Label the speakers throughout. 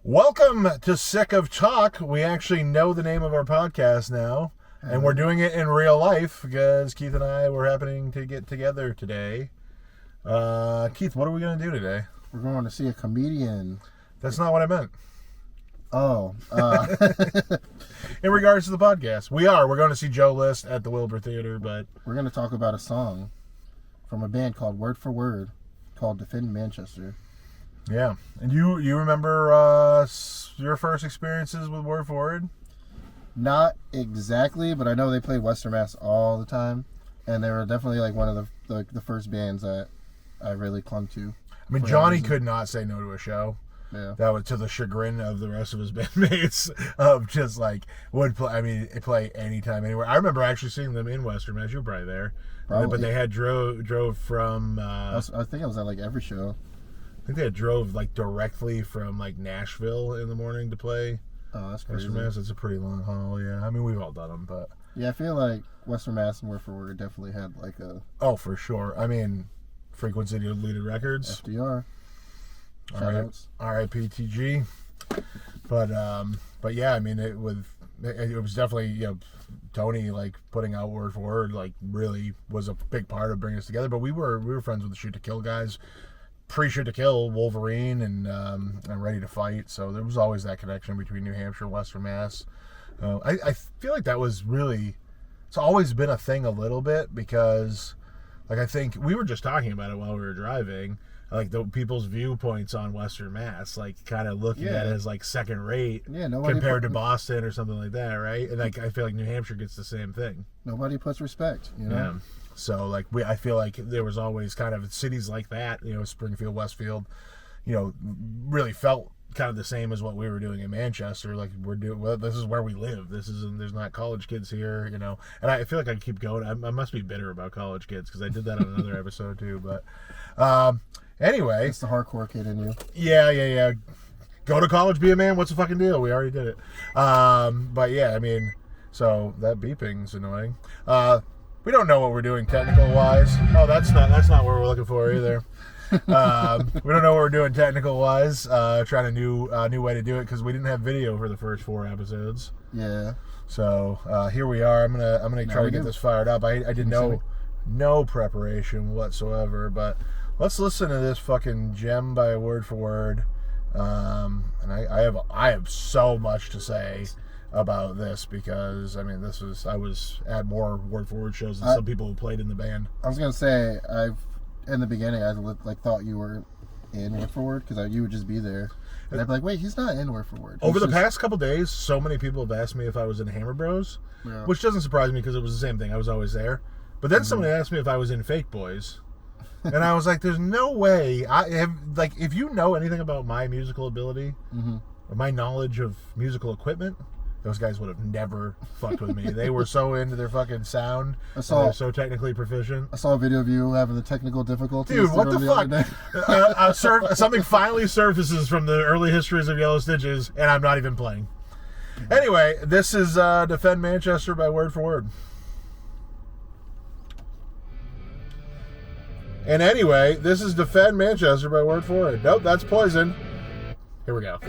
Speaker 1: Welcome to Sick of Talk. We actually know the name of our podcast now, and we're doing it in real life because Keith and I were happening to get together today. Keith, what are we going to do today?
Speaker 2: We're going to see a comedian.
Speaker 1: That's not what I meant.
Speaker 2: Oh.
Speaker 1: In regards to the podcast, we're going to see Joe List at the Wilbur Theater, but
Speaker 2: We're going to talk about a song from a band called Word for Word called Defend Manchester.
Speaker 1: yeah. And you remember your first experiences with Word for Word?
Speaker 2: Not exactly, but I know they played Western Mass all the time, and they were definitely like one of the first bands that I really clung to.
Speaker 1: I mean, Johnny could not say no to a show.
Speaker 2: Yeah.
Speaker 1: That was to the chagrin of the rest of his bandmates of just like would play. I mean, play anytime, anywhere. I remember actually seeing them in Western Mass. You were probably there, but they had drove from.
Speaker 2: I think I was at like every show.
Speaker 1: I think they had drove like directly from like Nashville in the morning to play.
Speaker 2: Oh, that's crazy.
Speaker 1: Western Mass. It's a pretty long haul. Yeah, I mean we've all done them, but
Speaker 2: yeah, I feel like Western Mass and Word for Word definitely had like a.
Speaker 1: Oh, for sure. I mean, Frequency Deleted Records.
Speaker 2: FDR. Shoutouts.
Speaker 1: R.I.P. TG. But yeah, I mean it was definitely Tony like putting out Word for Word like really was a big part of bringing us together. But we were friends with the Shoot to Kill guys, pre-Shoot to Kill, Wolverine, and Ready to Fight. So there was always that connection between New Hampshire and Western Mass. I feel like that was really, it's always been a thing a little bit because like I think we were just talking about it while we were driving. Like the people's viewpoints on Western Mass, like kind of looking at it as like second rate compared to Boston or something like that, right? And like I feel like New Hampshire gets the same thing.
Speaker 2: Nobody puts respect, you know?
Speaker 1: Yeah. So like I feel like there was always kind of cities like that, Springfield, Westfield, really felt kind of the same as what we were doing in Manchester. Like this is where we live. There's not college kids here, And I feel like I keep going. I must be bitter about college kids because I did that on another episode too. But anyway,
Speaker 2: it's the hardcore kid in you.
Speaker 1: Yeah. Go to college, be a man. What's the fucking deal? We already did it. But yeah, I mean, so that beeping's annoying. We don't know what we're doing technical wise. Oh, that's not what we're looking for either. We don't know what we're doing technical wise. Trying a new way to do it because we didn't have video for the first 4 episodes.
Speaker 2: Yeah.
Speaker 1: So here we are. I'm gonna try to get this fired up. I did no preparation whatsoever, but let's listen to this fucking gem by Word for Word. And I have so much to say about this because I mean I was at more Word for Word shows than some people who played in the band.
Speaker 2: I was gonna say in the beginning I thought you were in Word for Word because you would just be there and I'd be like, wait, he's not in Word for Word.
Speaker 1: Over the past couple days, so many people have asked me if I was in Hammer Bros, which doesn't surprise me because it was the same thing. I was always there. But then someone asked me if I was in Fake Boys. And I was like, there's no way. If you know anything about my musical ability or my knowledge of musical equipment, those guys would have never fucked with me. They were so into their fucking sound. They're so technically proficient.
Speaker 2: I saw a video of you having the technical difficulties.
Speaker 1: Dude, what the fuck? Something finally surfaces from the early histories of Yellow Stitches, and I'm not even playing. Anyway, this is Defend Manchester by Word for Word. And anyway, this is Defend Manchester by Word for Word. Nope, that's Poison. Here we go.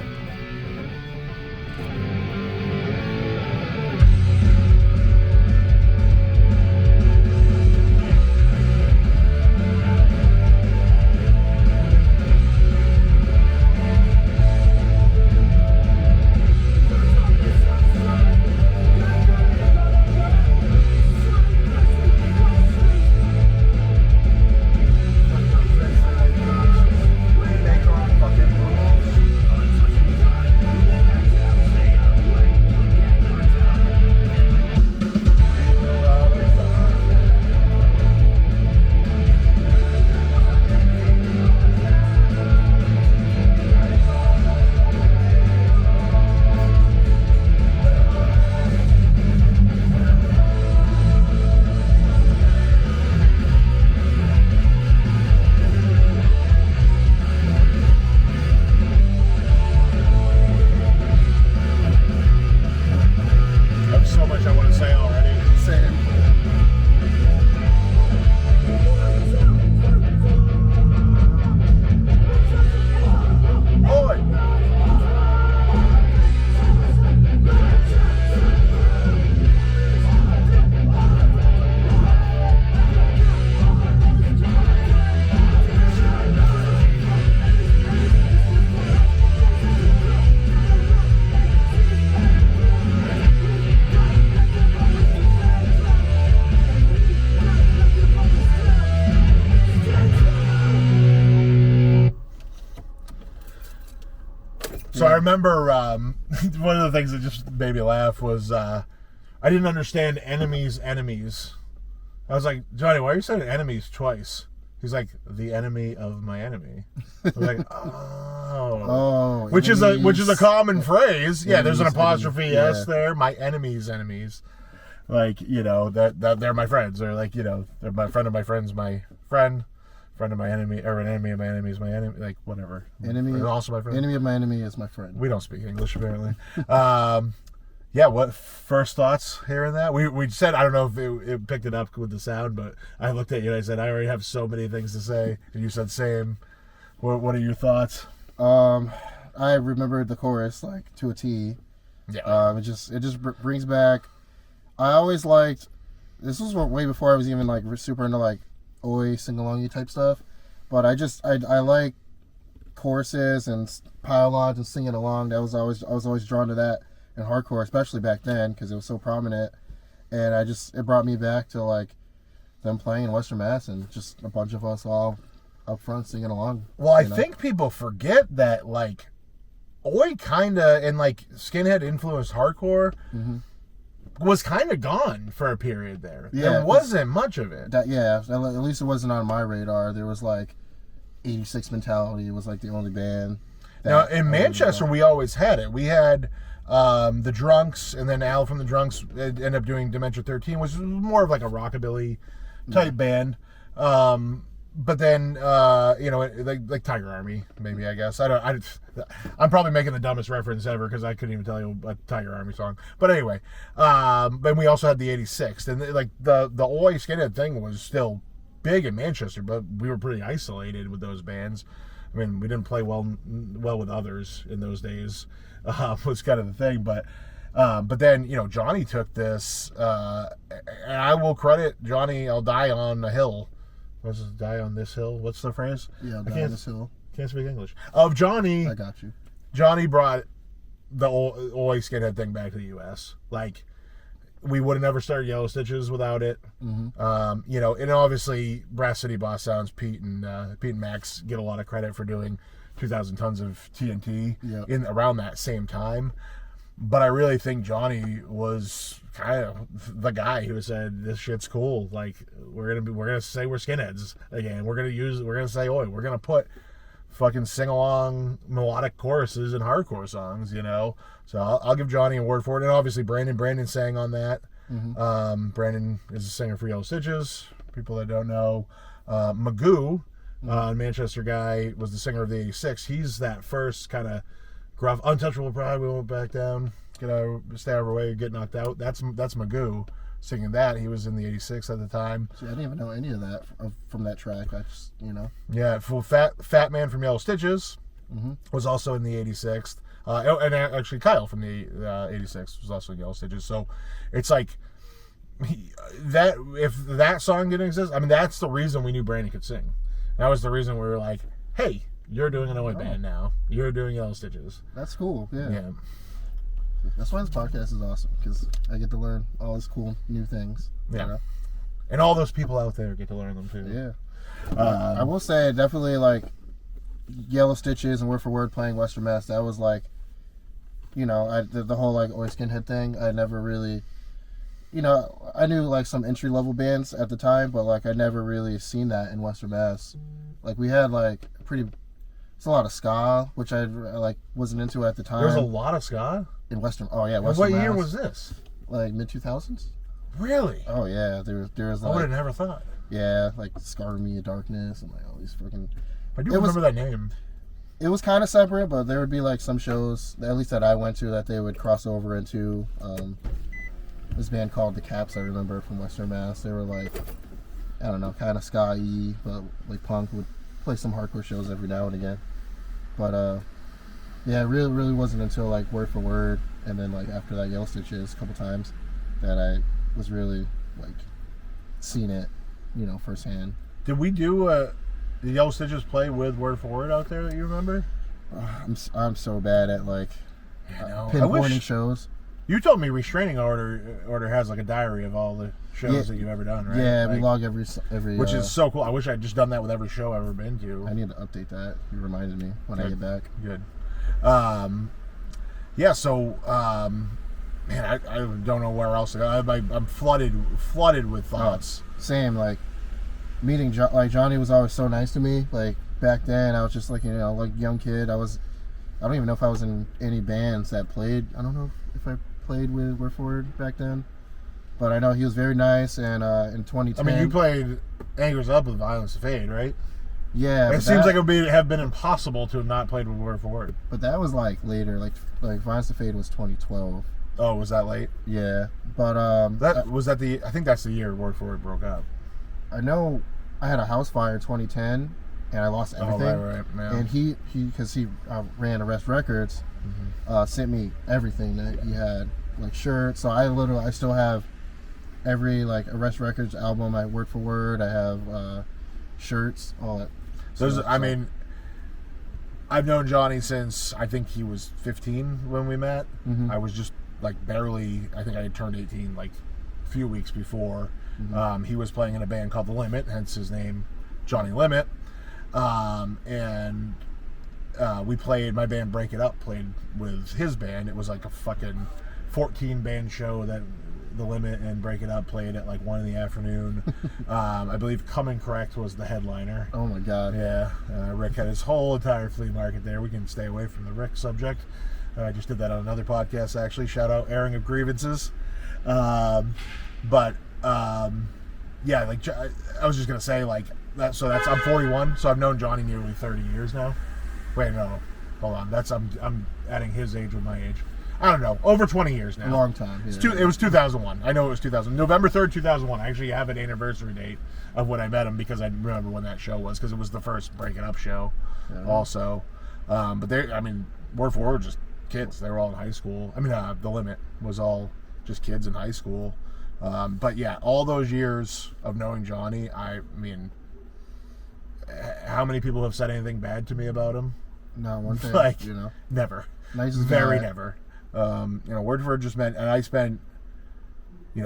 Speaker 1: So I remember one of the things that just made me laugh was I didn't understand enemies. I was like, Johnny, why are you saying enemies twice? He's like, the enemy of my enemy. I was like, oh, which is a common phrase. Yeah, there's an apostrophe s there. My enemy's enemies, like, you know, that they're my friends, or like, you know, they're my friend of my friend's my friend of my enemy, or an enemy of my enemy is my enemy, like whatever.
Speaker 2: Enemy,
Speaker 1: is also my friend.
Speaker 2: Enemy of my enemy is my friend.
Speaker 1: We don't speak English apparently. Yeah, what first thoughts hearing that? We said, I don't know if it picked it up with the sound, but I looked at you and I said, I already have so many things to say, and you said same. What are your thoughts?
Speaker 2: I remembered the chorus like to a T.
Speaker 1: Yeah.
Speaker 2: It just brings back. I always liked. This was way before I was even like super into like oi sing-alongy type stuff, but I like choruses and pile-ons and singing along. I was always drawn to that. And hardcore, especially back then, because it was so prominent, and it brought me back to like them playing in Western Mass and just a bunch of us all up front singing along.
Speaker 1: Well, I think people forget that like oi kind of and like skinhead influenced hardcore was kind of gone for a period there.
Speaker 2: Yeah,
Speaker 1: there wasn't much of it.
Speaker 2: At least it wasn't on my radar. There was like 86 Mentality was like the only band.
Speaker 1: Now in Manchester, we always had it. We had. The Drunks, and then Al from the Drunks ended up doing Dementia 13, which was more of like a rockabilly type band. But then, you know, like Tiger Army, maybe, I guess. I'm probably making the dumbest reference ever because I couldn't even tell you a Tiger Army song. But anyway, but we also had the 86th, and like the oi skinhead thing was still big in Manchester, but we were pretty isolated with those bands. I mean, we didn't play well with others in those days. Was kind of the thing, but then, you know, Johnny took this, and I will credit Johnny. I'll die on a hill. What's this, die on this hill? What's the phrase?
Speaker 2: Yeah, die on this hill.
Speaker 1: Can't speak English. Of Johnny.
Speaker 2: I got you.
Speaker 1: Johnny brought the oi skinhead thing back to the U.S. Like, we would have never started Yellow Stitches without it. You know, and obviously Brass City Boss Sounds, Pete and Max get a lot of credit for doing 2,000 tons of TNT in around that same time. But I really think Johnny was kind of the guy who said, this shit's cool. Like, we're gonna say we're skinheads again. We're gonna say oi. We're gonna put fucking sing along melodic choruses and hardcore songs, you know. So I'll give Johnny a word for it. And obviously Brandon sang on that. Brandon is a singer for Yellow Stitches. People that don't know, Magoo, Manchester guy, was the singer of the 86. He's that first kind of gruff, untouchable pride, we won't back down, stay out of our way, get knocked out. That's Magoo singing that. He was in the 86 at the time.
Speaker 2: See, I didn't even know any of that from that track. I just, you know.
Speaker 1: Yeah, Fat Man from Yellow Stitches was also in the 86th. And actually Kyle from the 86 was also in Yellow Stitches. So it's like, if that song didn't exist, I mean, that's the reason we knew Brandon could sing. That was the reason we were like, hey, you're doing an oi band now. You're doing Yellow Stitches.
Speaker 2: That's cool. Yeah. That's why this podcast is awesome, because I get to learn all these cool new things.
Speaker 1: Yeah.
Speaker 2: You know?
Speaker 1: And all those people out there get to learn them too.
Speaker 2: Yeah. I will say, definitely, like, Yellow Stitches and Word for Word playing Western Mass, that was like, you know, the whole like oi skinhead thing, I never really, you know, I knew like some entry level bands at the time, but like I never really seen that in Western Mass. Like we had like it's a lot of ska, which I like wasn't into at the time.
Speaker 1: There was a lot of ska
Speaker 2: in Western. Oh yeah,
Speaker 1: Western. What year was this?
Speaker 2: Like mid 2000s.
Speaker 1: Really?
Speaker 2: Oh yeah, there was like,
Speaker 1: I would have never thought.
Speaker 2: Yeah, like Scar Me in Darkness and like all these freaking.
Speaker 1: I do remember that name.
Speaker 2: It was kind of separate, but there would be like some shows, at least that I went to, that they would cross over into. This band called The Caps, I remember, from Western Mass. They were like, I don't know, kind of ska-y, but like punk, would play some hardcore shows every now and again. But yeah, it really wasn't until like Word for Word, and then like after that Yellow Stitches a couple times, that I was really like seeing it, you know, firsthand.
Speaker 1: Did we do the Yellow Stitches play with Word for Word out there that you remember?
Speaker 2: I'm so bad at like pinpointing shows.
Speaker 1: You told me Restraining Order has like a diary of all the shows that you've ever done, right?
Speaker 2: Yeah,
Speaker 1: like,
Speaker 2: we log every.
Speaker 1: Which is so cool. I wish I'd just done that with every show I've ever been to.
Speaker 2: I need to update that. You reminded me when I get back.
Speaker 1: Good. Yeah, so man, I don't know where else to go. I'm flooded with thoughts.
Speaker 2: Same, like meeting like Johnny was always so nice to me. Like back then, I was just like like young kid. I don't even know if I was in any bands that played. I don't know if I played with Word Forward back then, but I know he was very nice. And in 2010,
Speaker 1: I mean, you played Angers Up with Violence to Fade, right?
Speaker 2: Yeah,
Speaker 1: It seems like it would have been impossible to have not played with Word for Word.
Speaker 2: but that was like later. Like Violence to Fade was 2012.
Speaker 1: Oh, was that late?
Speaker 2: Yeah, but
Speaker 1: I think that's the year Word for Word broke up.
Speaker 2: I know I had a house fire in 2010, and I lost everything.
Speaker 1: Oh, right, man.
Speaker 2: And he because he ran Arrest Records, sent me everything that he had, like shirts. So I still have every like Arrest Records album. I word for word. I have shirts, all that.
Speaker 1: I mean, I've known Johnny since I think he was 15 when we met.
Speaker 2: Mhm.
Speaker 1: I was just like barely. I think I had turned 18 like a few weeks before. He was playing in a band called The Limit, hence his name, Johnny Limit. And we played, my band Break It Up played with his band. It was like a fucking 14 band show that The Limit and Break It Up played at like 1 in the afternoon. I believe Coming Correct was the headliner.
Speaker 2: Oh my god.
Speaker 1: Yeah, Rick had his whole entire flea market there. We can stay away from the Rick subject. I just did that on another podcast, actually. Shout out Airing of Grievances. Yeah, like I was just gonna say, like that. So I'm 41. So I've known Johnny nearly 30 years now. Wait, no, hold on. I'm adding his age with my age. I don't know, over 20 years now.
Speaker 2: A long time. Yeah.
Speaker 1: It was 2001. I know it was 2000. November 3rd, 2001. I actually have an anniversary date of when I met him because I remember when that show was, because it was the first Break It Up show also. But Word for Word were just kids. They were all in high school. I mean, The Limit was all just kids in high school. But yeah, all those years of knowing Johnny, I mean, how many people have said anything bad to me about him?
Speaker 2: Not one thing.
Speaker 1: Like,
Speaker 2: you know,
Speaker 1: never.
Speaker 2: nice as
Speaker 1: Very
Speaker 2: guy.
Speaker 1: never. Word for Word just meant, and I spent,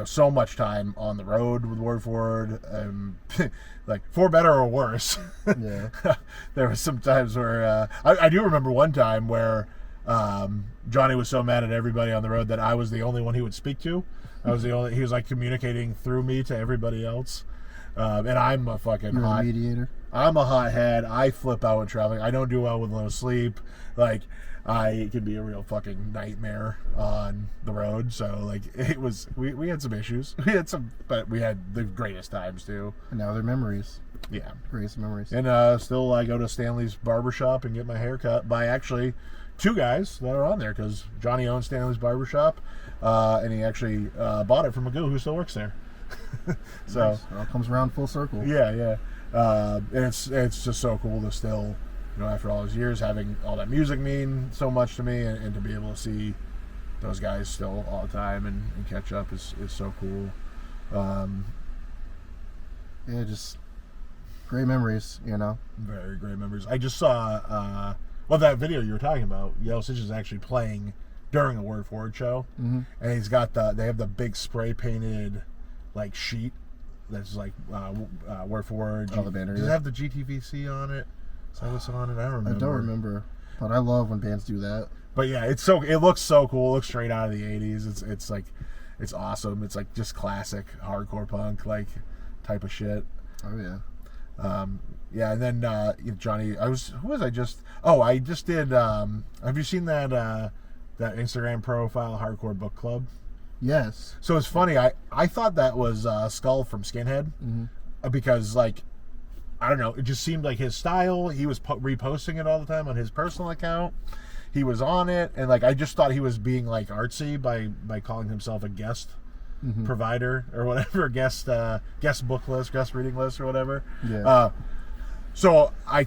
Speaker 1: so much time on the road with Word for Word, like for better or worse.
Speaker 2: Yeah.
Speaker 1: There was some times where I do remember one time where Johnny was so mad at everybody on the road that I was the only one he would speak to. He was like communicating through me to everybody else. And I'm a fucking
Speaker 2: You're a
Speaker 1: hot
Speaker 2: mediator.
Speaker 1: I'm a hothead. I flip out when traveling. I don't do well with low sleep. Like, I could be a real fucking nightmare on the road. So, like, it was, we had some issues. But we had the greatest times, too.
Speaker 2: And now they're memories.
Speaker 1: Yeah.
Speaker 2: Greatest memories.
Speaker 1: And still, I go to Stanley's Barbershop and get my hair cut by actually 2 guys that are on there, because Johnny owns Stanley's Barbershop, and he actually bought it from Magoo, who still works there. So
Speaker 2: Nice. It all comes around full circle.
Speaker 1: yeah. And it's just so cool to still, after all those years, having all that music mean so much to me, and to be able to see those guys still all the time and catch up is so cool.
Speaker 2: Yeah, just great memories,
Speaker 1: Very great memories. I just saw that video you were talking about. Yellow Stitch is actually playing during a Word for Word show, and he's got they have the big spray painted like sheet that's like Word for Word.
Speaker 2: Oh, the banner.
Speaker 1: Does it
Speaker 2: Yeah.
Speaker 1: have the GTVC on it? Is that what's on it? I don't remember.
Speaker 2: I don't remember, but I love when bands do that.
Speaker 1: But yeah, it looks so cool. It looks straight out of the 80s. It's like, it's awesome. It's like just classic hardcore punk like type of shit.
Speaker 2: Oh yeah.
Speaker 1: Yeah, and then Johnny, I just did. Have you seen that Instagram profile, Hardcore Book Club?
Speaker 2: Yes.
Speaker 1: So it's funny. I thought that was Skull from Skinhead, because like, I don't know, it just seemed like his style. He was reposting it all the time on his personal account. He was on it, and like I just thought he was being like artsy by calling himself a guest provider or whatever, guest book list, guest reading list or whatever.
Speaker 2: Yeah.
Speaker 1: So I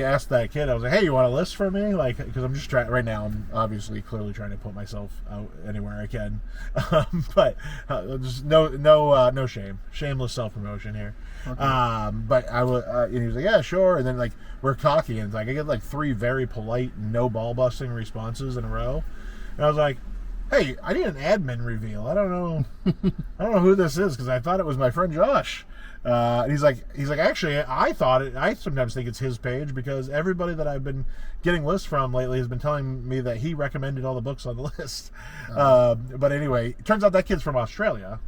Speaker 1: asked that kid, I was like, hey, you want a list for me? Like, because I'm just trying, right now, I'm obviously clearly trying to put myself out anywhere I can. But just no shame. Shameless self-promotion here.
Speaker 2: Okay.
Speaker 1: But and he was like, yeah, sure. And then like, we're talking, and it's like, I get like 3 very polite, no ball busting responses in a row. And I was like, Hey, I need an admin reveal. I don't know who this is because I thought it was my friend Josh. And he's like, actually, I sometimes think it's his page because everybody that I've been getting lists from lately has been telling me that he recommended all the books on the list. But anyway, it turns out that kid's from Australia.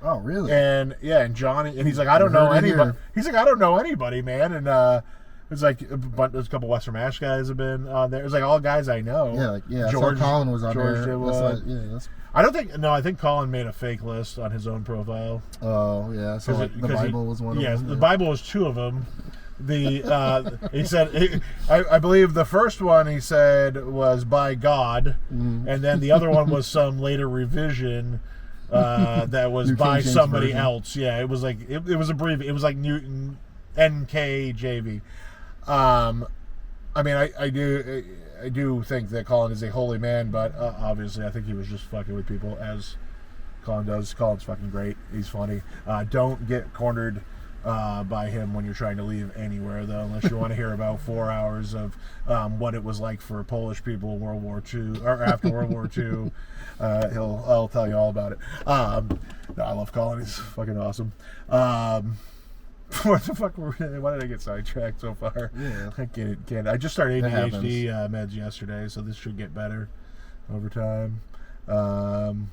Speaker 2: Oh, really?
Speaker 1: And yeah, and Johnny, and he's like, I don't know anybody. He's like, I don't know anybody, man. And it's like there's a couple Western Mash guys have been on there. It's like all guys I know.
Speaker 2: Yeah.
Speaker 1: George,
Speaker 2: so Colin was on
Speaker 1: George
Speaker 2: there. That's
Speaker 1: I don't think. No, I think Colin made a fake list on his own profile.
Speaker 2: Oh, yeah. So like, the Bible was one of them.
Speaker 1: Yeah, the Bible was two of them. He said, I believe the first one he said was by God, and then the other one was some later revision that was
Speaker 2: New
Speaker 1: by
Speaker 2: King James
Speaker 1: somebody
Speaker 2: version.
Speaker 1: else. Yeah, it was like it was abbreviated. It was like Newton NKJV. I mean, I do think that Colin is a holy man, but obviously I think he was just fucking with people as Colin does. Colin's fucking great. He's funny. Don't get cornered by him when you're trying to leave anywhere, though, unless you want to hear about 4 hours of what it was like for Polish people in World War II or after World War II. I'll tell you all about it. No, I love Colin. He's fucking awesome. What the fuck? Why did I get sidetracked so far?
Speaker 2: Yeah.
Speaker 1: I can't. I just started
Speaker 2: That
Speaker 1: ADHD meds yesterday, so this should get better over time. The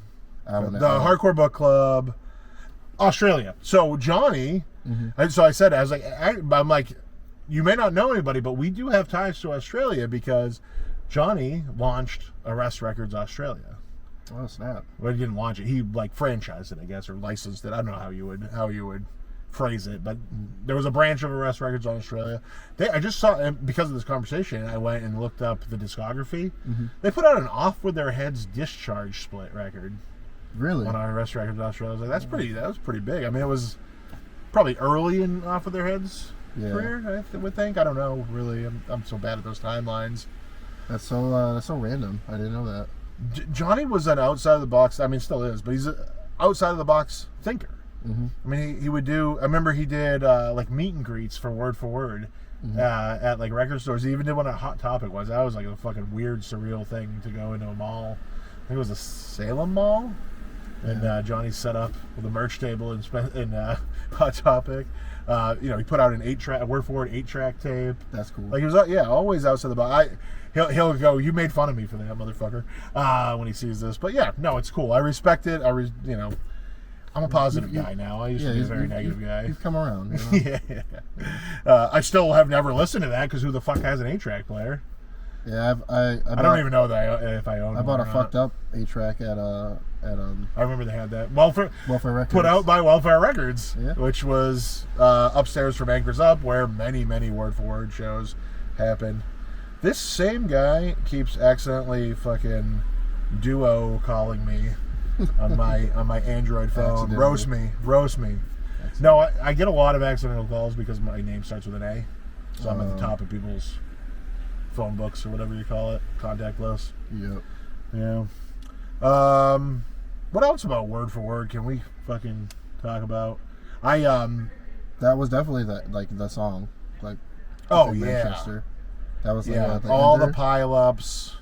Speaker 1: Hardcore Book Club, Australia. So Johnny, and so I said, I'm like, you may not know anybody, but we do have ties to Australia because Johnny launched Arrest Records Australia.
Speaker 2: Oh, snap.
Speaker 1: Well, he didn't launch it. He like franchised it, I guess, or licensed it. I don't know how you would phrase it, but there was a branch of Arrest Records on Australia. I just saw, and because of this conversation, I went and looked up the discography. They put out an Off With Their Heads Discharge split record
Speaker 2: Really?
Speaker 1: on Arrest Records Australia. I was like, that was pretty big. I mean, it was probably early in Off With Their Heads career, I would think. I don't know, really. I'm so bad at those timelines.
Speaker 2: That's so random. I didn't know that.
Speaker 1: Johnny was an outside of the box. I mean, still is, but he's an outside of the box thinker. I mean, he would do. I remember he did like meet and greets for Word at like record stores. He even did one at Hot Topic once. That was like a fucking weird, surreal thing to go into a mall. I think it was the Salem Mall, and Johnny set up with a merch table in Hot Topic. He put out a Word for Word 8-track tape.
Speaker 2: That's cool.
Speaker 1: Like he was, always outside the box. He'll go, you made fun of me for that, motherfucker, when he sees this. But yeah, no, it's cool. I respect it. I'm a positive guy now. I used to be a very negative guy.
Speaker 2: You've come around. You know?
Speaker 1: Yeah. I still have never listened to that because who the fuck has an 8-track player?
Speaker 2: Yeah, I
Speaker 1: don't even know if I own.
Speaker 2: I bought a
Speaker 1: one
Speaker 2: fucked up 8-track at
Speaker 1: I remember they had that Welfare
Speaker 2: Records.
Speaker 1: put out by Welfare Records,
Speaker 2: Yeah.
Speaker 1: which was upstairs from Anchors Up, where many Word for Word shows happened. This same guy keeps accidentally fucking duo calling me on my Android phone. Roast me. No, I get a lot of accidental calls because my name starts with an A, so I'm at the top of people's phone books or whatever you call it, contact list.
Speaker 2: Yep.
Speaker 1: Yeah. What else about Word for Word can we fucking talk about?
Speaker 2: That was definitely the song. Like.
Speaker 1: Oh,
Speaker 2: Manchester. That was
Speaker 1: all
Speaker 2: ender.
Speaker 1: the pile-ups.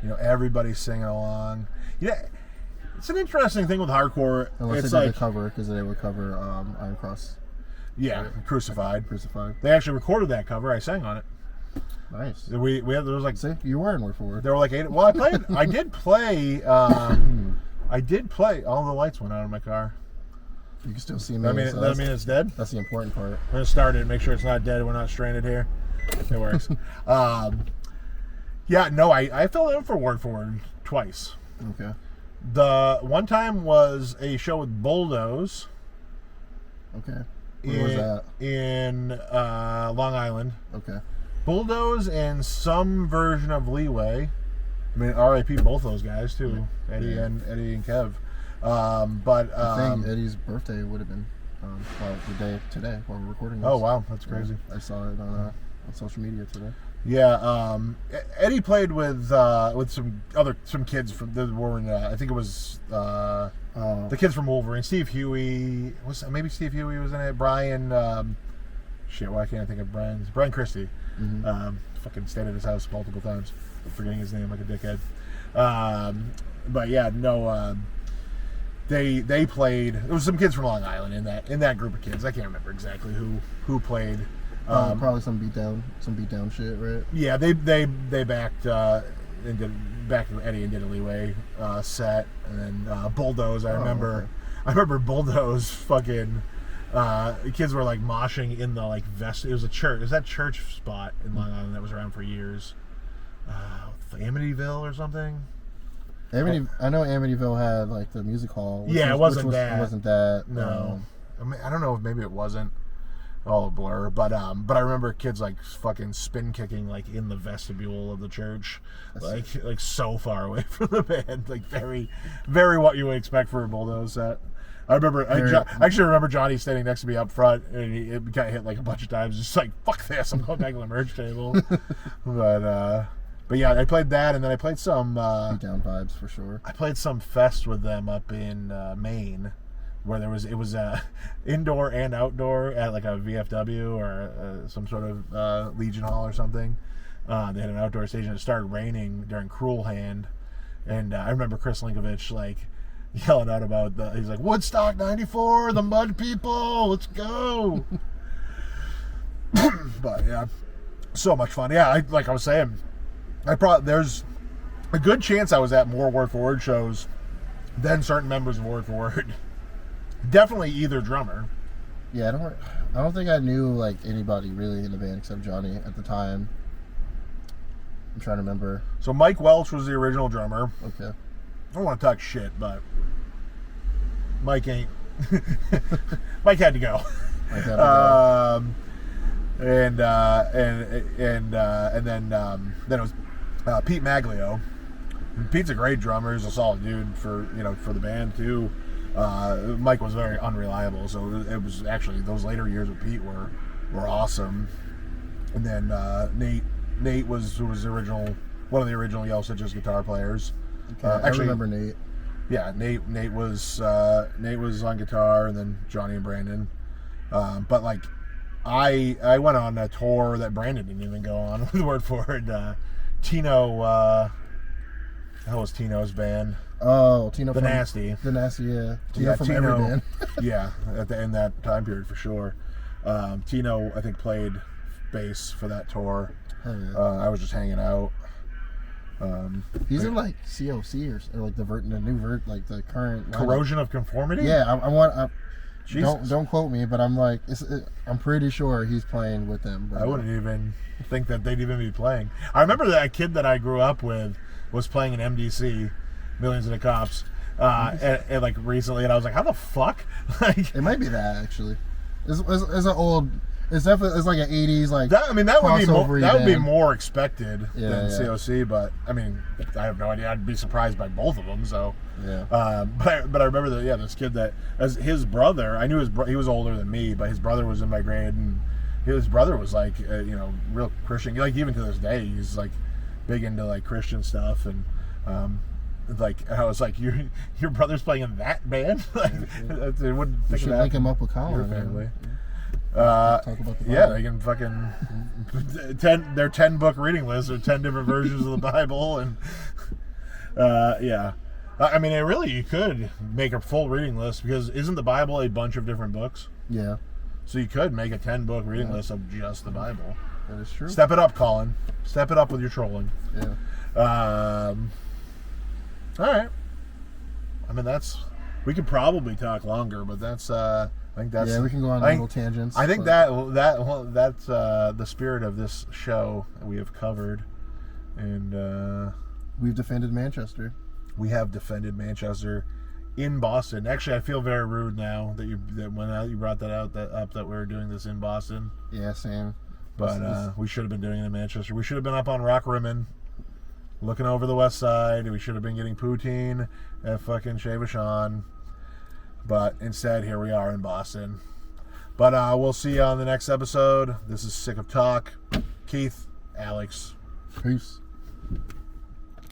Speaker 2: Yeah.
Speaker 1: Everybody singing along. Yeah. It's an interesting thing with hardcore.
Speaker 2: Unless
Speaker 1: it's
Speaker 2: they did
Speaker 1: like
Speaker 2: a cover, because they would cover Iron Cross.
Speaker 1: Yeah, Crucified.
Speaker 2: Crucified.
Speaker 1: They actually recorded that cover. I sang on it.
Speaker 2: Nice.
Speaker 1: There was like
Speaker 2: See, you were in Word for Word.
Speaker 1: there were like 8. Well, I did play. I did play. All the lights went out of my car.
Speaker 2: You can still see me.
Speaker 1: That mean it's dead.
Speaker 2: That's the important part.
Speaker 1: We're gonna start it and make sure it's not dead. We're not stranded here. It works. Yeah, no, I filled in for Word twice.
Speaker 2: Okay.
Speaker 1: The one time was a show with Bulldoze.
Speaker 2: Okay. Where was that?
Speaker 1: In Long Island.
Speaker 2: Okay.
Speaker 1: Bulldoze and some version of Leeway. I mean, R.I.P. both those guys too, Eddie and Kev. But
Speaker 2: I think Eddie's birthday would have been the day today while we're recording this.
Speaker 1: Oh wow, that's crazy.
Speaker 2: I saw it on social media today.
Speaker 1: Yeah, Eddie played with some kids from the Wolverine. I think it was the kids from Wolverine. Steve Huey maybe Steve Huey was in it. Brian, why can't I think of Brian? Brian Christie. Fucking stayed at his house multiple times. forgetting his name like a dickhead. But yeah, no. They played. There was some kids from Long Island in that group of kids. I can't remember exactly who played.
Speaker 2: Probably some beatdown shit, right?
Speaker 1: Yeah, they backed backed Eddie and did a leeway set, and then Bulldoze. I remember Bulldoze fucking. Kids were like moshing in the like vest. It was a church. It was that church spot in Long Island that was around for years. Amityville or something.
Speaker 2: I know Amityville had like the music hall.
Speaker 1: It wasn't that.
Speaker 2: It wasn't that.
Speaker 1: No, I mean, I don't know if maybe it wasn't. All a blur, but I remember kids like fucking spin kicking like in the vestibule of the church, like so far away from the band, like very, very what you would expect for a Bulldoze set. I remember, I actually remember Johnny standing next to me up front, and he got hit like a bunch of times, just like fuck this, I'm going back to the merch table. But yeah, I played that, and then I played some
Speaker 2: down vibes for sure.
Speaker 1: I played some fest with them up in Maine. Where it was indoor and outdoor at like a VFW or some sort of Legion Hall or something. They had an outdoor stage, and it started raining during Cruel Hand, and I remember Chris Linkovich like yelling out about he's like, Woodstock '94, the Mud People, let's go. But yeah, so much fun. Yeah, like I was saying, there's a good chance I was at more Word for Word shows than certain members of Word for Word. Definitely either drummer.
Speaker 2: Yeah, I don't think I knew like anybody really in the band except Johnny at the time. I'm trying to remember.
Speaker 1: So Mike Welch was the original drummer.
Speaker 2: Okay.
Speaker 1: I don't want to talk shit, but Mike ain't. Mike had to go. And then it was Pete Maglio. And Pete's a great drummer. He's a solid dude for the band too. Mike was very unreliable, so it was actually those later years with Pete were awesome. And then Nate was one of the original Yellow Stitches guitar players.
Speaker 2: Okay, I remember Nate.
Speaker 1: Yeah, Nate was on guitar, and then Johnny and Brandon. But like I went on a tour that Brandon didn't even go on with Word for Word. Tino. That was Tino's band.
Speaker 2: Oh, Tino
Speaker 1: the Nasty.
Speaker 2: The Nasty, yeah.
Speaker 1: Tino
Speaker 2: from every band.
Speaker 1: Yeah, in that time period for sure. Tino, I think, played bass for that tour.
Speaker 2: Oh, yeah.
Speaker 1: I was just hanging out.
Speaker 2: He's in like COC or like the new vert, like the current
Speaker 1: Corrosion of Conformity.
Speaker 2: Yeah, don't quote me, but I'm like, I'm pretty sure he's playing with them.
Speaker 1: I wouldn't even think that they'd even be playing. I remember that kid that I grew up with was playing in MDC, Millions of the Cops, and like recently, and I was like, how the fuck? Like,
Speaker 2: it might be that actually. It's an old. It's definitely like an '80s like.
Speaker 1: That would be more expected than COC, but I mean, I have no idea. I'd be surprised by both of them. So
Speaker 2: yeah.
Speaker 1: But I remember that this kid that as his brother. I knew he was older than me, but his brother was in my grade, and his brother was like real Christian. Like even to this day, he's like big into like Christian stuff, and like I was like, your brother's playing in that band. Like, they wouldn't think
Speaker 2: should
Speaker 1: of that.
Speaker 2: link him up with Colin.
Speaker 1: Your family.
Speaker 2: Talk about the
Speaker 1: yeah, they can fucking 10 book reading lists or 10 different versions of the Bible, and yeah. I mean, you could make a full reading list, because isn't the Bible a bunch of different books?
Speaker 2: Yeah.
Speaker 1: So you could make a 10 book reading list of just the Bible.
Speaker 2: That is true.
Speaker 1: Step it up, Colin. Step it up with your trolling.
Speaker 2: Yeah.
Speaker 1: All right. I mean, we could probably talk longer, but I think that's.
Speaker 2: Yeah, we can go on little tangents.
Speaker 1: I think that's the spirit of this show that we have covered, and
Speaker 2: we've defended Manchester.
Speaker 1: We have defended Manchester in Boston. Actually, I feel very rude now that when you brought that up that we were doing this in Boston.
Speaker 2: Yeah, same.
Speaker 1: But we should have been doing it in Manchester. We should have been up on Rock Rimmon, looking over the west side. We should have been getting poutine at fucking Chez Vachon. But instead, here we are in Boston. But we'll see you on the next episode. This is Sick of Talk. Keith, Alex.
Speaker 2: Peace.